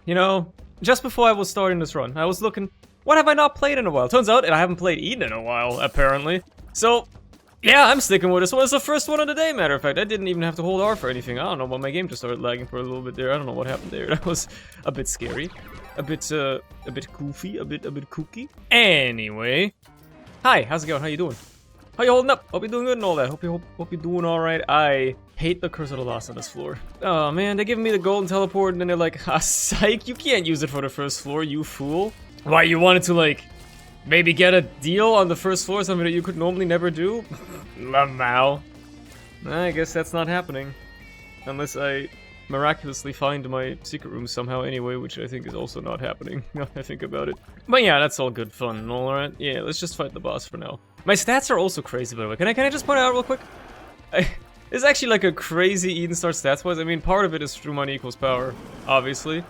you know, just before I was starting this run, I was looking, what have I not played in a while? Turns out I haven't played Eden in a while, apparently. So, yeah, I'm sticking with this one. It's the first one of the day, matter of fact. I didn't even have to hold R for anything. I don't know, but my game just started lagging for a little bit there. I don't know what happened there. That was a bit scary. A bit goofy, a bit kooky. Anyway. Hi, how's it going? How you doing? How you holding up? Hope you're doing good and all that. Hope you're doing alright. I hate the Curse of the Lost on this floor. Oh man, they're giving me the golden teleport and then they're like, ah, psych, you can't use it for the first floor, you fool. Why, you wanted to like, maybe get a deal on the first floor, something that you could normally never do? Lamau. I guess that's not happening. Unless I miraculously find my secret room somehow anyway, which I think is also not happening, now that I think about it. But yeah, that's all good fun and all, alright? Yeah, let's just fight the boss for now. My stats are also crazy, by the way. Can I just point it out real quick? It's actually like a crazy Eden Star stats-wise. I mean, part of it is true money equals power, obviously.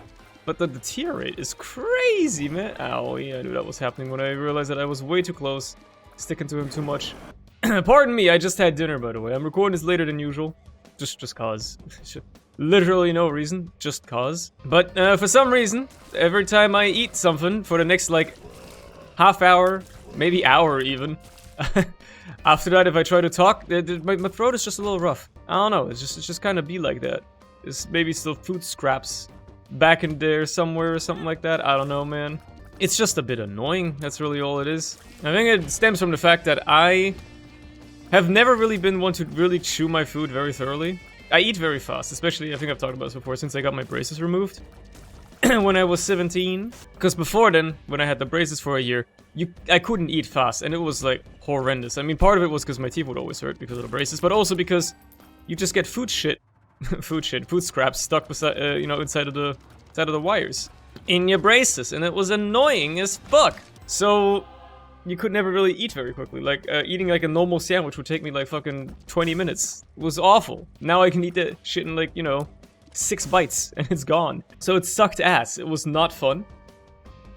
But the tier rate is crazy, man. Ow, yeah, I knew that was happening when I realized that I was way too close. Sticking to him too much. Pardon me, I just had dinner, by the way. I'm recording this later than usual. Just cause. Literally no reason, just cause. But for some reason, every time I eat something for the next, like, half hour, maybe hour even, after that, if I try to talk, my throat is just a little rough. I don't know, it's just kind of be like that. It's maybe still food scraps back in there somewhere or something like that. I don't know, man. It's just a bit annoying, that's really all it is. I think it stems from the fact that I have never really been one to really chew my food very thoroughly. I eat very fast, especially, I think I've talked about this before, since I got my braces removed. When I was 17. Because before then, when I had the braces for a year, I couldn't eat fast, and it was, like, horrendous. I mean, part of it was because my teeth would always hurt because of the braces, but also because you just get food scraps stuck beside, you know, inside of the wires. In your braces, and it was annoying as fuck. So, you could never really eat very quickly. Like, eating like a normal sandwich would take me like fucking 20 minutes. It was awful. Now I can eat that shit in like, you know, 6 bites, and it's gone. So it sucked ass. It was not fun.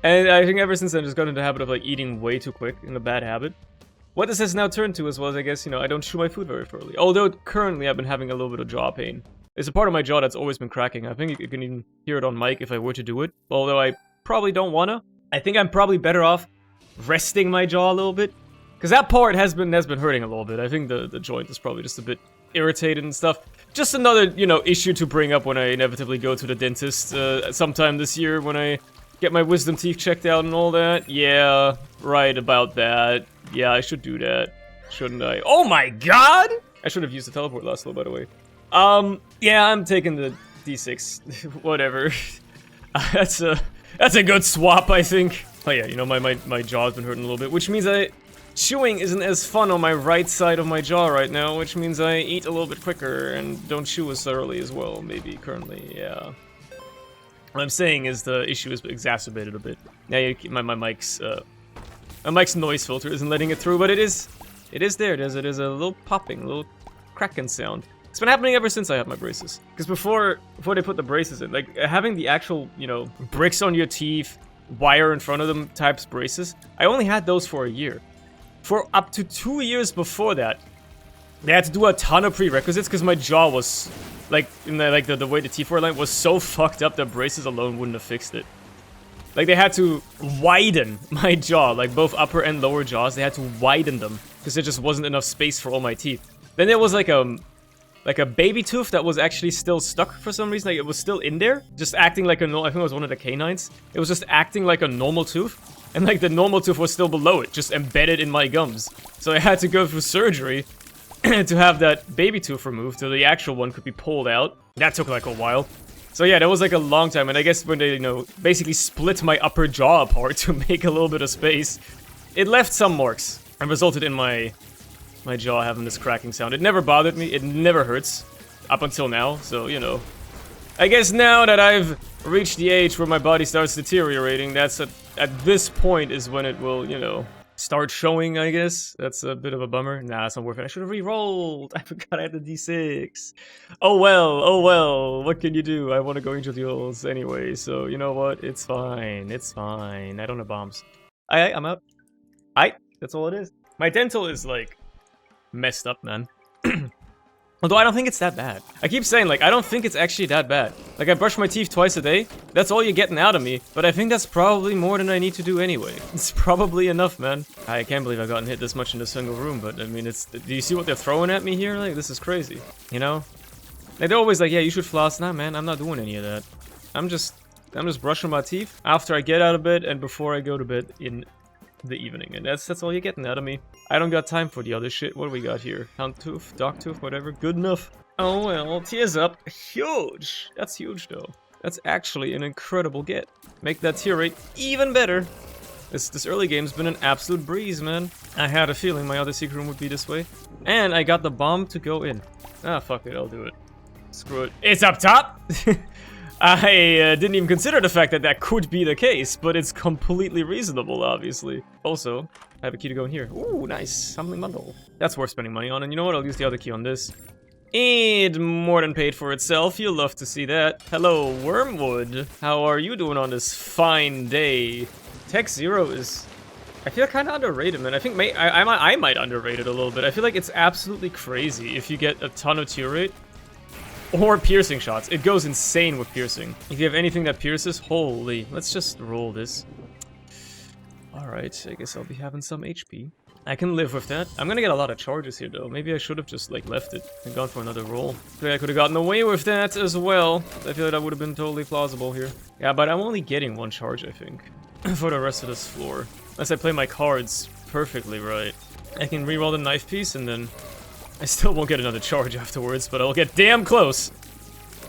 And I think ever since then, I just got into the habit of like eating way too quick, in a bad habit. What this has now turned to as well as, I guess, you know, I don't chew my food very thoroughly. Although, currently, I've been having a little bit of jaw pain. It's a part of my jaw that's always been cracking. I think you can even hear it on mic if I were to do it. Although I probably don't wanna. I think I'm probably better off resting my jaw a little bit. Because that part has been hurting a little bit. I think the joint is probably just a bit irritated and stuff. Just another, you know, issue to bring up when I inevitably go to the dentist sometime this year when I get my wisdom teeth checked out and all that. Yeah, right about that. Yeah, I should do that. Shouldn't I? Oh my god! I should have used the teleport last though, by the way. Yeah, I'm taking the D6. Whatever. That's a good swap, I think. Oh yeah, you know, my jaw's been hurting a little bit, which means chewing isn't as fun on my right side of my jaw right now, which means I eat a little bit quicker and don't chew as thoroughly as well, maybe, currently, yeah. What I'm saying is the issue is exacerbated a bit. Now my mic's noise filter isn't letting it through, but it is there. It is a little popping, a little cracking sound. It's been happening ever since I had my braces. Because before they put the braces in, like, having the actual, you know, bricks on your teeth, wire in front of them types braces, I only had those for a year. For up to 2 years before that, they had to do a ton of prerequisites because my jaw was, like, the way the teeth were aligned was so fucked up that braces alone wouldn't have fixed it. Like, they had to widen my jaw, like both upper and lower jaws, they had to widen them because there just wasn't enough space for all my teeth. Then there was like a baby tooth that was actually still stuck for some reason, like it was still in there, just acting like I think it was one of the canines. It was just acting like a normal tooth, and like the normal tooth was still below it, just embedded in my gums. So I had to go through surgery to have that baby tooth removed so the actual one could be pulled out. That took like a while. So yeah, that was like a long time, and I guess when they, you know, basically split my upper jaw apart to make a little bit of space, it left some marks and resulted in my jaw having this cracking sound. It never bothered me, it never hurts, up until now, so, you know. I guess now that I've reached the age where my body starts deteriorating, that's at this point is when it will, you know, start showing, I guess. That's a bit of a bummer. Nah, it's not worth it. I should have re-rolled. I forgot I had the D6. Oh well, what can you do? I want to go Angel Deals anyway, so you know what? It's fine, I don't have bombs. I'm out. That's all it is. My dental is, like, messed up, man. Although I don't think it's that bad. I keep saying, like, I don't think it's actually that bad. Like, I brush my teeth twice a day. That's all you're getting out of me. But I think that's probably more than I need to do anyway. It's probably enough, man. I can't believe I've gotten hit this much in a single room. But, I mean, it's... Do you see what they're throwing at me here? Like, this is crazy. You know? Like, they're always like, yeah, you should floss. Nah, man, I'm not doing any of that. I'm just brushing my teeth after I get out of bed and before I go to bed in the evening. And that's all you're getting out of me. I don't got time for the other shit. What do we got here? Houndtooth, Dogtooth, whatever. Good enough. Oh well, tears up. Huge. That's huge though. That's actually an incredible get. Make that tear rate even better. This early game's been an absolute breeze, man. I had a feeling my other secret room would be this way. And I got the bomb to go in. Ah, fuck it, I'll do it. Screw it. It's up top! I didn't even consider the fact that that could be the case, but it's completely reasonable, obviously. Also, I have a key to go in here. Ooh, nice. Something bundle. That's worth spending money on, and you know what? I'll use the other key on this. It more than paid for itself. You'll love to see that. Hello, Wormwood. How are you doing on this fine day? Tech Zero is... I feel kind of underrated, man. I think I might underrate it a little bit. I feel like it's absolutely crazy if you get a ton of tear rate. Or piercing shots. It goes insane with piercing. If you have anything that pierces, holy. Let's just roll this. Alright, I guess I'll be having some HP. I can live with that. I'm gonna get a lot of charges here, though. Maybe I should have just, like, left it and gone for another roll. Maybe I could have gotten away with that as well. I feel like that would have been totally plausible here. Yeah, but I'm only getting one charge, I think, for the rest of this floor. Unless I play my cards perfectly right. I can reroll the knife piece, and then... I still won't get another charge afterwards, but I'll get damn close.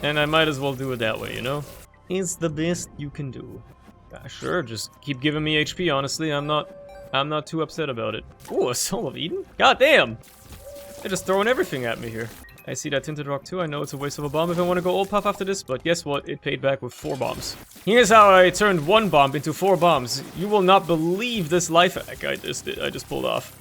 And I might as well do it that way, you know? It's the best you can do. Yeah, sure, just keep giving me HP, honestly. I'm not too upset about it. Ooh, a Soul of Eden? God damn! They're just throwing everything at me here. I see that Tinted Rock too. I know it's a waste of a bomb if I want to go old puff after this, but guess what? It paid back with 4 bombs. Here's how I turned 1 bomb into 4 bombs. You will not believe this life hack I just pulled off.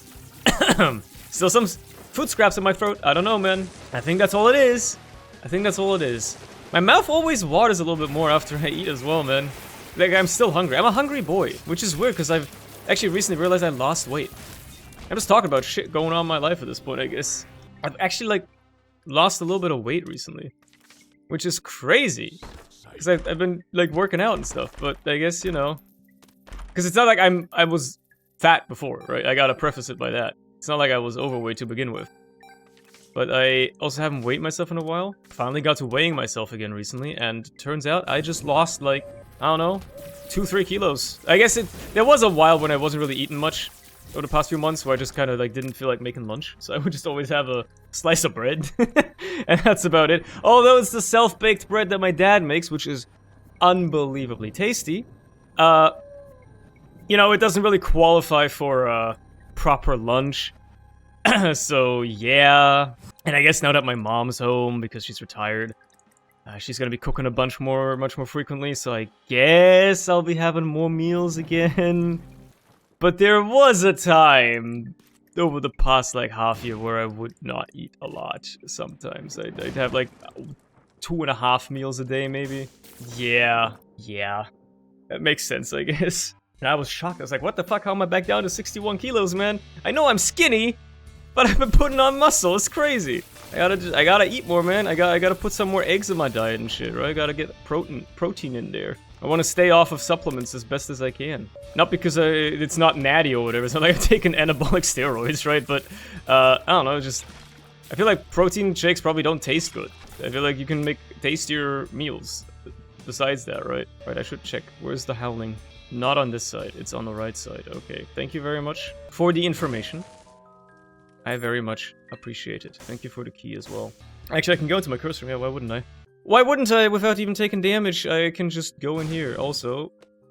Still some... food scraps in my throat. I don't know, man. I think that's all it is. I think that's all it is. My mouth always waters a little bit more after I eat as well, man. Like, I'm still hungry. I'm a hungry boy, which is weird because I've actually recently realized I lost weight. I'm just talking about shit going on in my life at this point, I guess. I've actually, like, lost a little bit of weight recently, which is crazy because I've been, like, working out and stuff, but I guess, you know, because it's not like I was fat before, right? I gotta preface it by that. It's not like I was overweight to begin with. But I also haven't weighed myself in a while. Finally got to weighing myself again recently, and turns out I just lost, like, I don't know, 2-3 kilos. I guess there was a while when I wasn't really eating much over the past few months, where I just kind of, like, didn't feel like making lunch. So I would just always have a slice of bread. And that's about it. Although it's the self-baked bread that my dad makes, which is unbelievably tasty. You know, it doesn't really qualify for, proper lunch. So yeah, and I guess now that my mom's home because she's retired, she's gonna be cooking a much more frequently, so I guess I'll be having more meals again. But there was a time over the past like half year where I would not eat a lot. Sometimes I'd have like 2.5 meals a day maybe. Yeah, that makes sense, I guess. And I was shocked. I was like, what the fuck? How am I back down to 61 kilos, man? I know I'm skinny, but I've been putting on muscle. It's crazy. I gotta eat more, man. I gotta put some more eggs in my diet and shit, right? I gotta get protein in there. I want to stay off of supplements as best as I can. Not because it's not natty or whatever. It's not like I'm taking anabolic steroids, right? But, I don't know, just... I feel like protein shakes probably don't taste good. I feel like you can make tastier meals besides that, right? Right, I should check. Where's the howling? Not on this side, it's on the right side. Okay, thank you very much for the information. I very much appreciate it. Thank you for the key as well. Actually, I can go into my cursor, yeah, why wouldn't I? Why wouldn't I without even taking damage? I can just go in here. Also,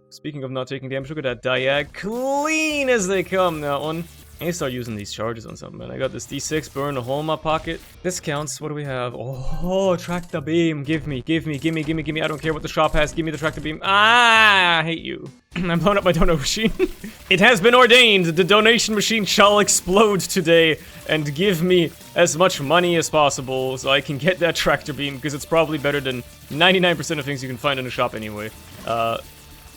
speaking of not taking damage, look at that diag. Clean as they come, that one. I need to start using these charges on something, man. I got this D6 burn a hole in my pocket. This counts. What do we have? Oh, tractor beam. Give me. I don't care what the shop has. Give me the tractor beam. Ah, I hate you. I'm blowing up my donor machine. It has been ordained. The donation machine shall explode today and give me as much money as possible so I can get that tractor beam because it's probably better than 99% of things you can find in a shop anyway.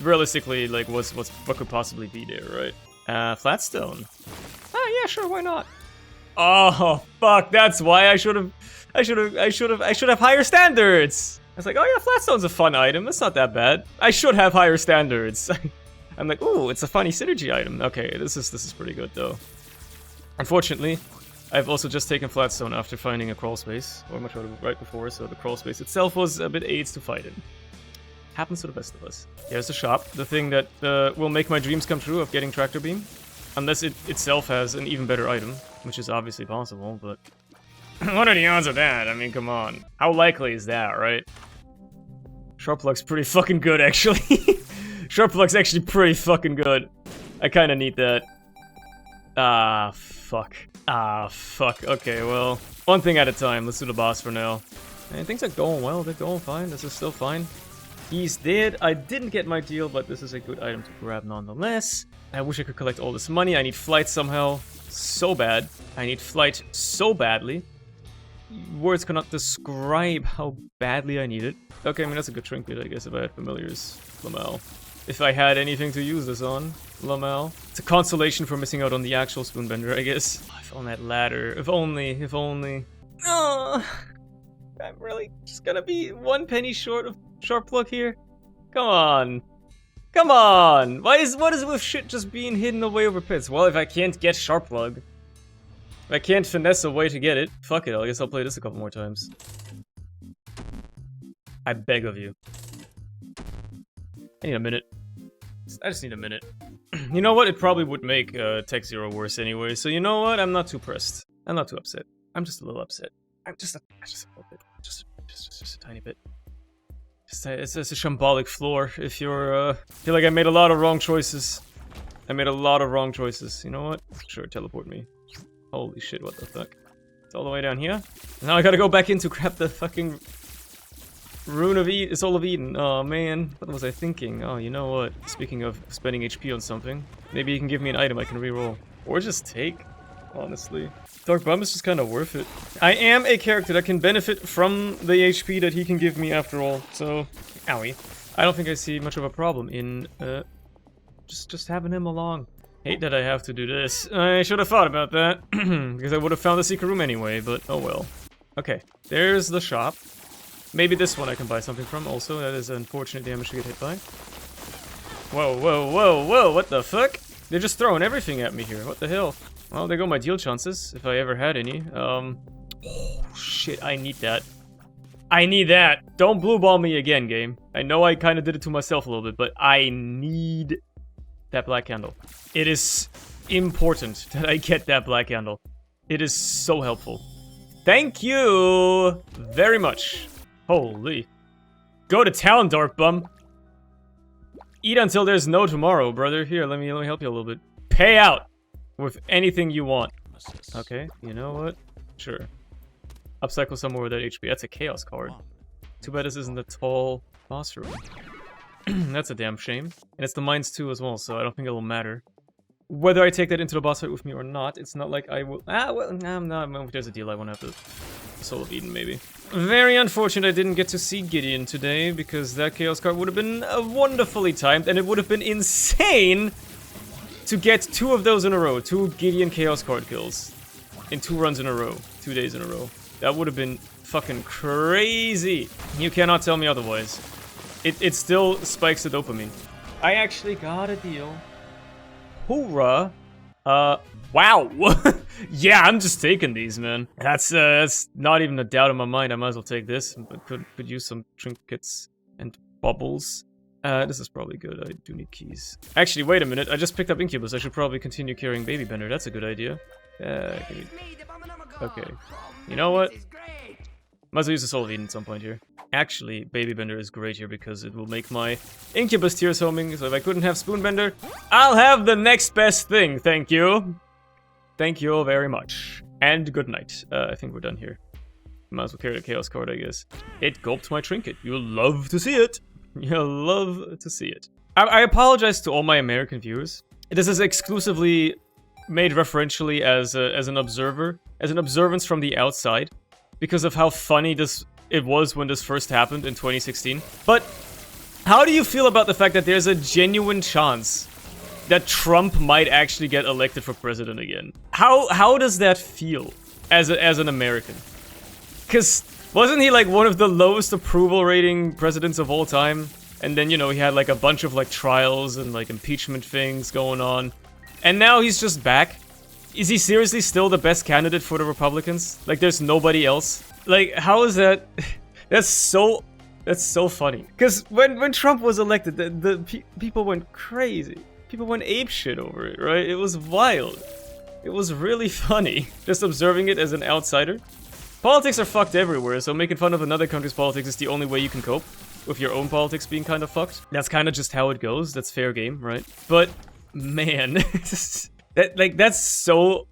Realistically, like, what could possibly be there, right? Flatstone. Ah, yeah, sure, why not? Oh, fuck, that's why I should have I should have higher standards. I was like, oh yeah, Flatstone's a fun item. That's not that bad. I should have higher standards. I'm like, ooh, it's a funny synergy item. Okay, this is pretty good though. Unfortunately, I've also just taken Flatstone after finding a crawl space, or much right before, so the crawl space itself was a bit AIDS to fight in. Happens to the best of us. Here's the shop, the thing that will make my dreams come true of getting Tractor Beam. Unless it itself has an even better item, which is obviously possible, but... what are the odds of that? I mean, come on. How likely is that, right? Sharplug's pretty fucking good, actually. Sharplug's actually pretty fucking good. I kinda need that. Ah, fuck. Ah, fuck. Okay, well, one thing at a time. Let's do the boss for now. And things are going well. They're going fine. This is still fine. He's dead. I didn't get my deal, but this is a good item to grab nonetheless. I wish I could collect all this money. I need flight somehow. So bad. I need flight so badly. Words cannot describe how badly I need it. Okay, I mean, that's a good trinket, I guess, if I had familiars. Lamal. If I had anything to use this on. Lamal. It's a consolation for missing out on the actual spoonbender, I guess. Oh, if on that ladder. If only. If only. Oh, I'm really just gonna be 1 penny short of Sharplug here. Come on. Come on. What is with shit just being hidden away over pits? Well, if I can't get Sharplug, if I can't finesse a way to get it, fuck it, I guess I'll play this a couple more times. I beg of you. I need a minute. I just need a minute. You know what? It probably would make Tech Zero worse anyway, so you know what? I'm not too pressed. I'm not too upset. I'm just a little upset. I'm just a little bit. Just a tiny bit. It's a shambolic floor if you're, feel like I made a lot of wrong choices. I made a lot of wrong choices. You know what? Sure, teleport me. Holy shit, what the fuck? It's all the way down here? Now I gotta go back in to grab the fucking Rune of Eden, Soul of Eden. Oh man, what was I thinking? Oh, you know what? Speaking of spending HP on something, maybe you can give me an item I can reroll. Or just take, honestly. Dark Bum is just kind of worth it. I am a character that can benefit from the HP that he can give me after all, so... Owie. I don't think I see much of a problem in, just having him along. Hate that I have to do this. I should have thought about that, because I would have found the secret room anyway, but oh well. Okay, there's the shop. Maybe this one I can buy something from also. That is unfortunate damage to get hit by. Whoa, whoa, whoa, whoa, what the fuck? They're just throwing everything at me here. What the hell? Well, there go my deal chances, if I ever had any. Oh, shit, I need that. I need that! Don't blue ball me again, game. I know I kind of did it to myself a little bit, but I need that black candle. It is important that I get that black candle. It is so helpful. Thank you very much. Holy. Go to town, Dark Bum. Eat until there's no tomorrow, brother. Here, let me help you a little bit. Pay out with anything you want. Okay, you know what? Sure. Upcycle somewhere with that HP. That's a chaos card. Too bad this isn't the tall boss room. That's a damn shame. And it's the mines too as well, so I don't think it'll matter. Whether I take that into the boss fight with me or not, it's not like I will... Ah, well, no, there's a deal I won't have to... Soul of Eden, maybe. Very unfortunate I didn't get to see Gideon today, because that Chaos card would have been wonderfully timed, and it would have been insane to get 2 of those in a row. 2 Gideon Chaos card kills. In 2 runs in a row. 2 days in a row. That would have been fucking crazy. You cannot tell me otherwise. It still spikes the dopamine. I actually got a deal. Hoorah. Wow. Yeah, I'm just taking these, man. That's not even a doubt in my mind. I might as well take this, but could use some trinkets and bubbles. This is probably good. I do need keys. Actually, wait a minute. I just picked up Incubus. I should probably continue carrying Baby Bender. That's a good idea. Okay. You know what? Might as well use the Soul of Eden at some point here. Actually, Baby Bender is great here because it will make my Incubus tears homing. So if I couldn't have Spoonbender, I'll have the next best thing. Thank you. Thank you very much. And good night. I think we're done here. Might as well carry the Chaos card, I guess. It gulped my trinket. You'll love to see it. You'll love to see it. I apologize to all my American viewers. This is exclusively made referentially as an observer, as an observance from the outside, because of how funny it was when this first happened in 2016. But how do you feel about the fact that there's a genuine chance that Trump might actually get elected for president again? How does that feel as an American? Because wasn't he like one of the lowest approval rating presidents of all time? And then, you know, he had like a bunch of like trials and like impeachment things going on. And now he's just back. Is he seriously still the best candidate for the Republicans? Like, there's nobody else? Like, how is that? That's so funny. Because when Trump was elected, people went crazy. People went apeshit over it, right? It was wild. It was really funny. Just observing it as an outsider. Politics are fucked everywhere, so making fun of another country's politics is the only way you can cope with your own politics being kind of fucked. That's kind of just how it goes. That's fair game, right? But, man, that's so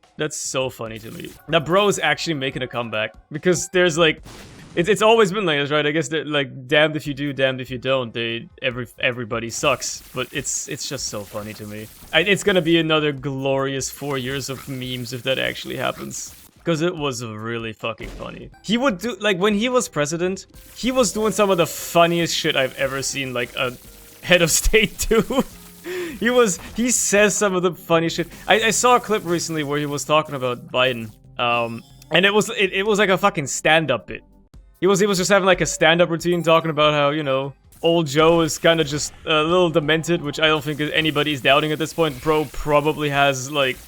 funny to me. Now, bro is actually making a comeback because there's like, it's always been like this, right? I guess they're like, damned if you do, damned if you don't. Everybody sucks, but it's just so funny to me. It's gonna be another glorious 4 years of memes if that actually happens. Because it was really fucking funny. He would do, like, when he was president, he was doing some of the funniest shit I've ever seen, like, a head of state do. He says some of the funny shit. I saw a clip recently where he was talking about Biden, and it was like a fucking stand-up bit. He was just having, like, a stand-up routine talking about how, you know, old Joe is kind of just a little demented, which I don't think anybody's doubting at this point. Bro probably has, like,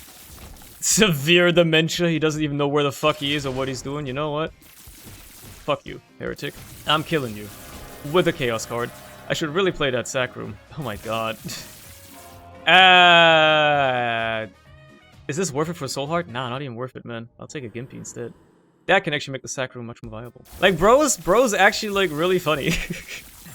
severe dementia. He doesn't even know where the fuck he is or what he's doing. You know what? Fuck you, heretic. I'm killing you. With a chaos card. I should really play that sack room. Oh my god. Is this worth it for Soul Heart? Nah, not even worth it, man. I'll take a Gimpy instead. That can actually make the sack room much more viable. Like, bro's actually, like, really funny.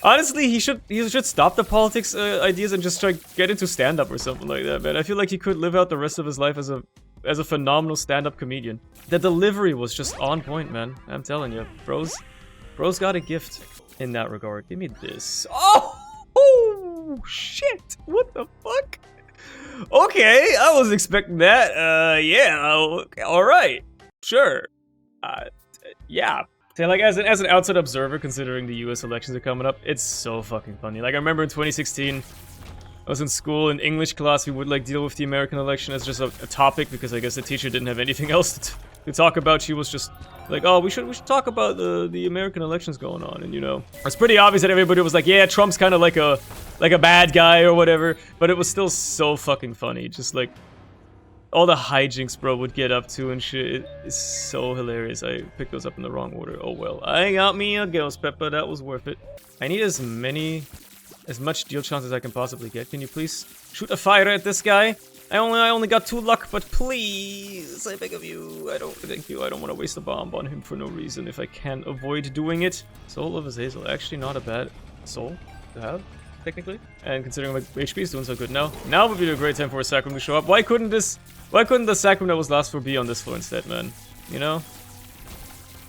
Honestly, he should stop the politics ideas and just try get into stand-up or something like that, man. I feel like he could live out the rest of his life as a phenomenal stand-up comedian. The delivery was just on point, man. I'm telling you, bro's got a gift in that regard. Give me this. Oh shit! What the fuck? Okay, I was expecting that. Yeah. All right. Sure. Yeah. So, like, as an outside observer, considering the US elections are coming up, it's so fucking funny. Like, I remember in 2016, I was in school, in English class, we would, like, deal with the American election as just a topic, because I guess the teacher didn't have anything else to talk about. She was just like, oh, we should talk about the American elections going on, and, you know, it's pretty obvious that everybody was like, yeah, Trump's kind of like a bad guy or whatever, but it was still so fucking funny. Just, like, all the hijinks bro would get up to and shit. It's so hilarious. I picked those up in the wrong order. Oh well. I got me a ghost pepper. That was worth it. I need as much deal chance as I can possibly get. Can you please shoot a fire at this guy? I only got 2 luck, but please, I beg of you. Thank you. I don't want to waste a bomb on him for no reason if I can avoid doing it. Soul of Azazel. Actually not a bad soul to have, technically. And considering my HP is doing so good now would be a great time for a Sacrum to show up. Why couldn't the Sacrum that was last floor be on this floor instead, man? You know?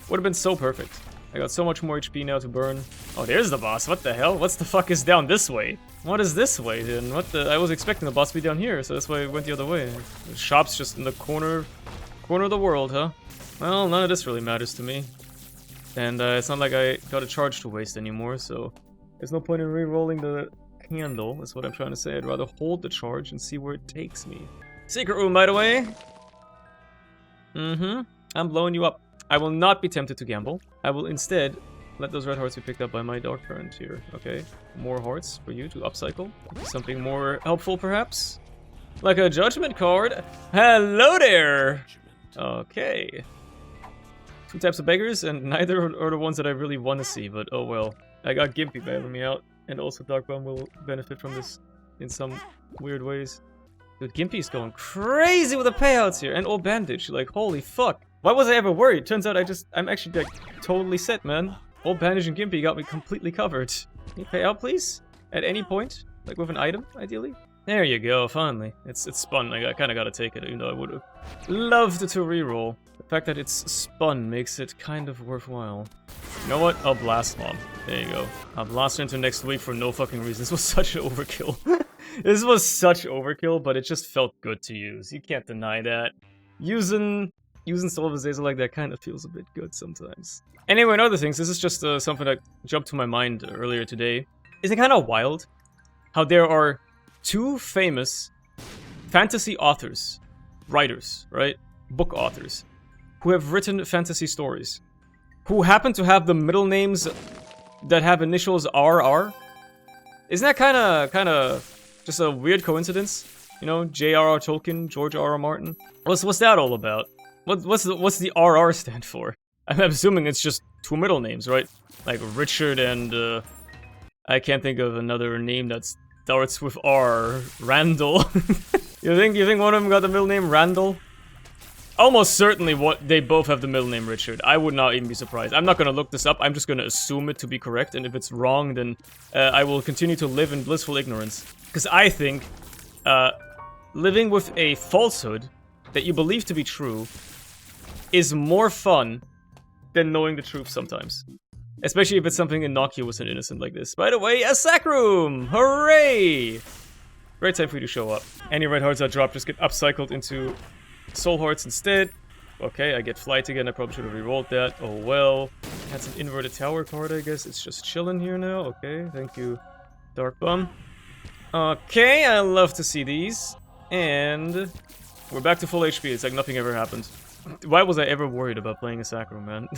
Would have been so perfect. I got so much more HP now to burn. Oh, there's the boss. What the hell? What's the fuck is down this way? What is this way, then? What the? I was expecting the boss to be down here, so that's why I went the other way. The shop's just in the corner of the world, huh? Well, none of this really matters to me. And it's not like I got a charge to waste anymore, so there's no point in re-rolling the candle, that's what I'm trying to say. I'd rather hold the charge and see where it takes me. Secret room, by the way. I'm blowing you up. I will not be tempted to gamble. I will instead let those red hearts be picked up by my dark parent here, okay? More hearts for you to upcycle. Something more helpful, perhaps? Like a judgment card. Hello there! Okay. 2 types of beggars, and neither are the ones that I really want to see, but oh well. I got Gimpy bailing me out, and also Darkbone will benefit from this in some weird ways. Dude, Gimpy's going crazy with the payouts here, and all bandage, like, holy fuck. Why was I ever worried? Turns out I'm actually, like, totally set, man. All bandage and Gimpy got me completely covered. Can you pay out, please? At any point? Like, with an item, ideally? There you go, finally. It's spun, I kinda gotta take it, even though I would've loved to reroll. The fact that it's spun makes it kind of worthwhile. You know what? I'll blast Mom. There you go. I'll blast her into next week for no fucking reason. This was such an overkill. This was such overkill, but it just felt good to use. You can't deny that. Using Soul of Azazel like that kind of feels a bit good sometimes. Anyway, and other things, this is just something that jumped to my mind earlier today. Isn't it kind of wild how there are 2 famous fantasy authors, writers, right? Book authors, who have written fantasy stories, who happen to have the middle names that have initials RR. Isn't that kind of just a weird coincidence? You know, J.R.R. Tolkien, George R.R. Martin. What's that all about? What's the RR stand for? I'm assuming it's just two middle names, right? Like Richard and I can't think of another name that starts with R. Randall. You think one of them got the middle name Randall? Almost certainly they both have the middle name Richard. I would not even be surprised. I'm not gonna look this up. I'm just gonna assume it to be correct, and if it's wrong, then I will continue to live in blissful ignorance. Because I think living with a falsehood that you believe to be true is more fun than knowing the truth sometimes. Especially if it's something innocuous and innocent like this. By the way, a sack room! Hooray! Great time for you to show up. Any red hearts I drop just get upcycled into soul hearts instead. Okay, I get flight again. I probably should have rerolled that. Oh well. That's an inverted tower card, I guess. It's just chilling here now. Okay, thank you, Dark Bum. Okay, I love to see these. And we're back to full HP. It's like nothing ever happened. Why was I ever worried about playing a Sacro, man?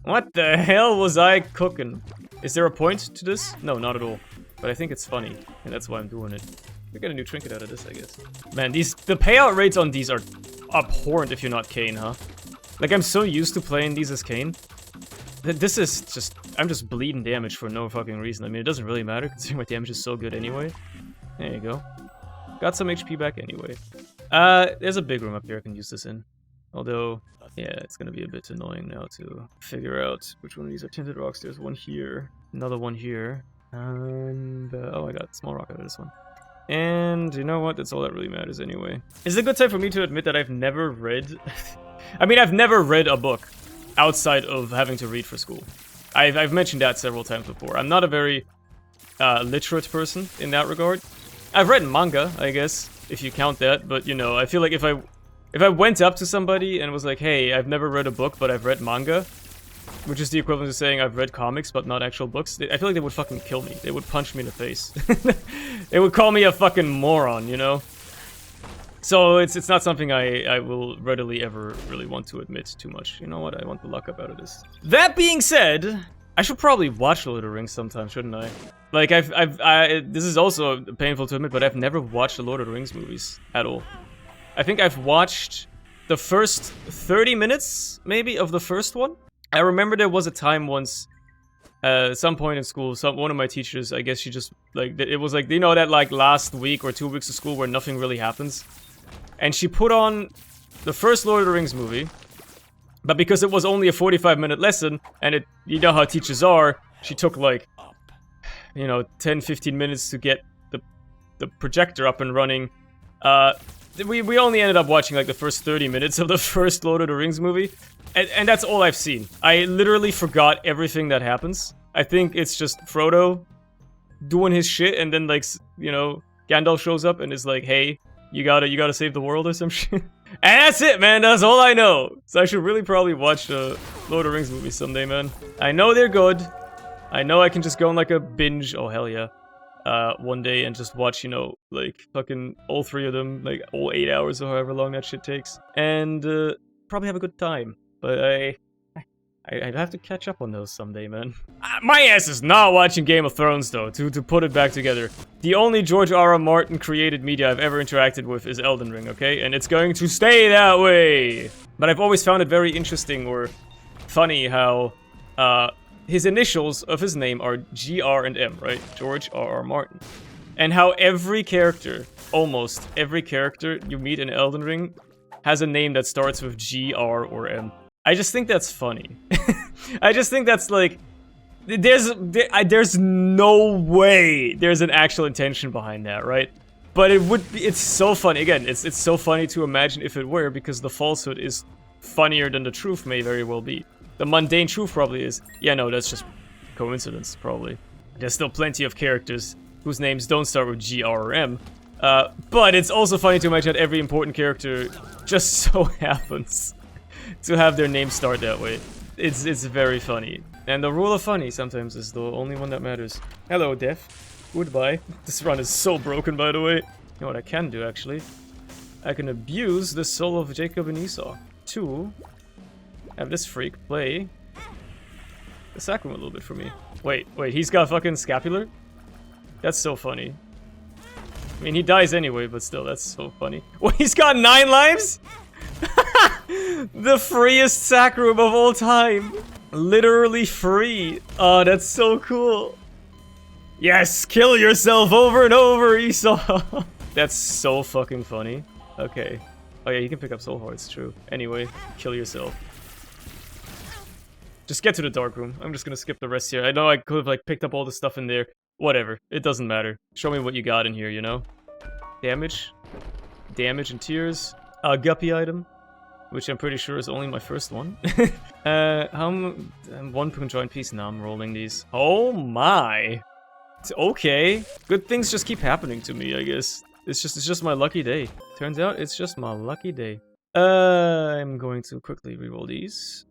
What the hell was I cooking? Is there a point to this? No, not at all. But I think it's funny, and that's why I'm doing it. We get a new trinket out of this, I guess. Man, the payout rates on these are abhorrent if you're not Kane, huh? Like, I'm so used to playing these as Kane. This is just... I'm just bleeding damage for no fucking reason. I mean, it doesn't really matter, considering my damage is so good anyway. There you go. Got some HP back anyway. There's a big room up here I can use this in. Although, yeah, it's gonna be a bit annoying now to figure out which one of these are tinted rocks. There's one here, another one here, and oh, I got small rock out of this one. And you know what? That's all that really matters anyway. Is it a good time for me to admit that I've never read... I mean, I've never read a book outside of having to read for school. I've mentioned that several times before. I'm not a very literate person in that regard. I've read manga, I guess, if you count that, but you know, I feel like if I went up to somebody and was like, hey, I've never read a book, but I've read manga, which is the equivalent of saying I've read comics, but not actual books, I feel like they would fucking kill me. They would punch me in the face. They would call me a fucking moron, you know? So it's not something I will readily ever really want to admit too much. You know what? I want the luck up out of this. That being said, I should probably watch Lord of the Rings sometime, shouldn't I? Like, this is also painful to admit, but I've never watched the Lord of the Rings movies at all. I think I've watched the first 30 minutes, maybe, of the first one. I remember there was a time once, at some point in school, one of my teachers, I guess she just, like, it was like, you know, that, like, last week or 2 weeks of school where nothing really happens? And she put on the first Lord of the Rings movie, but because it was only a 45-minute lesson, and it, you know how teachers are, she took, like, you know, 10-15 minutes to get the projector up and running. We only ended up watching, like, the first 30 minutes of the first Lord of the Rings movie. And that's all I've seen. I literally forgot everything that happens. I think it's just Frodo doing his shit, and then, like, you know, Gandalf shows up and is like, hey, you gotta save the world or some shit. And that's it, man. That's all I know. So I should really probably watch the Lord of the Rings movies someday, man. I know they're good. I know I can just go on, like, a binge. Oh, hell yeah. One day and just watch, you know, like, fucking all 3 of them, like, all 8 hours or however long that shit takes. And, probably have a good time. But I'd have to catch up on those someday, man. My ass is not watching Game of Thrones, though, to put it back together. The only George R.R. Martin created media I've ever interacted with is Elden Ring, okay? And it's going to stay that way! But I've always found it very interesting or funny how, his initials of his name are G.R. and M, right? George R.R. Martin. And how every character, almost every character you meet in Elden Ring, has a name that starts with G, R, or M. I just think that's funny. I just think that's like... There's no way there's an actual intention behind that, right? But it would be... It's so funny. Again, it's so funny to imagine if it were, because the falsehood is funnier than the truth may very well be. The mundane truth probably is, yeah, no, that's just coincidence, probably. There's still plenty of characters whose names don't start with G, R, or M. But it's also funny to imagine that every important character just so happens to have their name start that way. It's very funny. And the rule of funny sometimes is the only one that matters. Hello, Def. Goodbye. This run is so broken, by the way. You know what I can do, actually? I can abuse the soul of Jacob and Esau to have this freak play the sack room a little bit for me. Wait, he's got fucking scapular? That's so funny. I mean, he dies anyway, but still, that's so funny. Wait, he's got 9 lives? The freest sack room of all time. Literally free. Oh, that's so cool. Yes, kill yourself over and over, Esau. That's so fucking funny. Okay. Oh yeah, you can pick up soul hearts, true. Anyway, kill yourself. Just get to the dark room. I'm just gonna skip the rest here. I know I could have like picked up all the stuff in there. Whatever. It doesn't matter. Show me what you got in here, you know? Damage. Damage and tears. A guppy item. Which I'm pretty sure is only my first one. One conjoined piece. Now I'm rolling these. Oh my! Okay. Good things just keep happening to me, I guess. It's just my lucky day. Turns out it's just my lucky day. I'm going to quickly reroll these.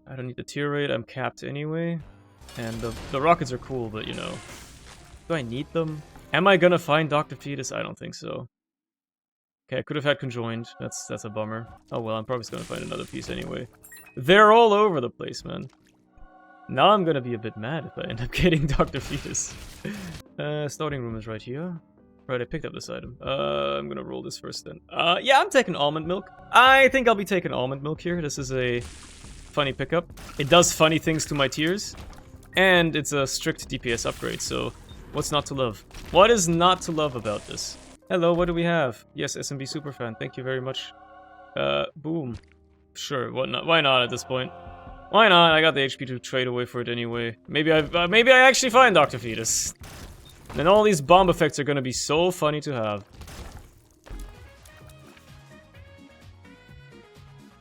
I don't need the tier rate, I'm capped anyway. And the rockets are cool, but you know. Do I need them? Am I gonna find Dr. Fetus? I don't think so. Okay, I could have had conjoined. That's a bummer. Oh well, I'm probably just gonna find another piece anyway. They're all over the place, man. Now I'm gonna be a bit mad if I end up getting Dr. Fetus. Starting room is right here. Right, I picked up this item. I'm gonna roll this first then. Yeah, I'm taking Almond Milk. I think I'll be taking Almond Milk here. This is a funny pickup. It does funny things to my tiers. And it's a strict DPS upgrade, so what's not to love? What is not to love about this? Hello, what do we have? Yes, SMB Superfan, thank you very much. Boom. Sure, what not? Why not at this point? Why not? I got the HP to trade away for it anyway. Maybe I actually find Dr. Fetus. And all these bomb effects are gonna be so funny to have.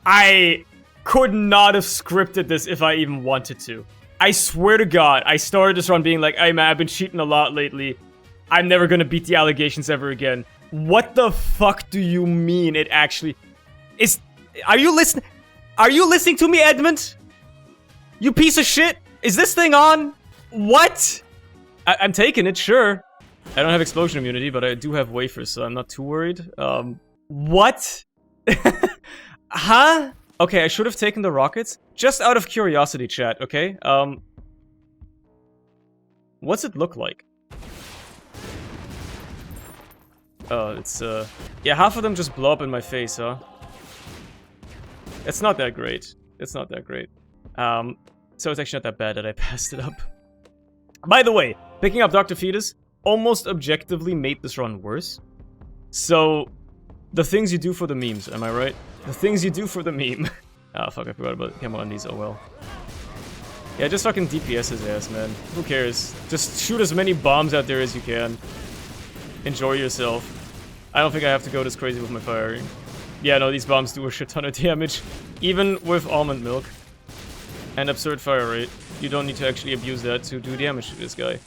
I could not have scripted this if I even wanted to. I swear to God, I started this run being like, hey man, I've been cheating a lot lately. I'm never gonna beat the allegations ever again. What the fuck do you mean it actually is? Are you listening? Are you listening to me, Edmund? You piece of shit? Is this thing on? What? I'm taking it, sure. I don't have explosion immunity, but I do have wafers, so I'm not too worried. What? Huh? Okay, I should have taken the rockets. Just out of curiosity, chat, okay? What's it look like? Oh, it's, yeah, half of them just blow up in my face, huh? It's not that great. It's not that great. So it's actually not that bad that I passed it up. By the way, picking up Dr. Fetus almost objectively made this run worse. So, the things you do for the memes, am I right? The things you do for the meme. Ah, fuck, I forgot about Camo Undies, oh well. Yeah, just fucking DPS his ass, man. Who cares? Just shoot as many bombs out there as you can. Enjoy yourself. I don't think I have to go this crazy with my firing. Yeah, no, these bombs do a shit ton of damage. Even with Almond Milk. And absurd fire rate. You don't need to actually abuse that to do damage to this guy.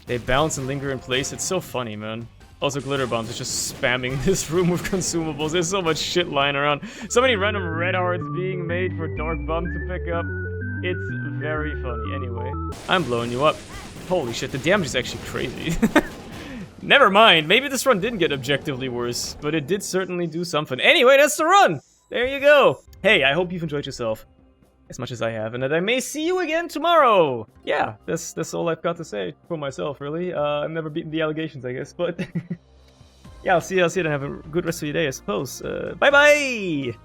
They bounce and linger in place. It's so funny, man. Also, glitter bombs is just spamming this room with consumables. There's so much shit lying around. So many random red hearts being made for Dark Bomb to pick up. It's very funny. Anyway, I'm blowing you up. Holy shit, the damage is actually crazy. Never mind. Maybe this run didn't get objectively worse, but it did certainly do something. Anyway, that's the run. There you go. Hey, I hope you've enjoyed yourself as much as I have, and that I may see you again tomorrow. Yeah, that's all I've got to say for myself, really. I've never beaten the allegations, I guess, but yeah, I'll see you then. Have a good rest of your day, I suppose. Bye-bye!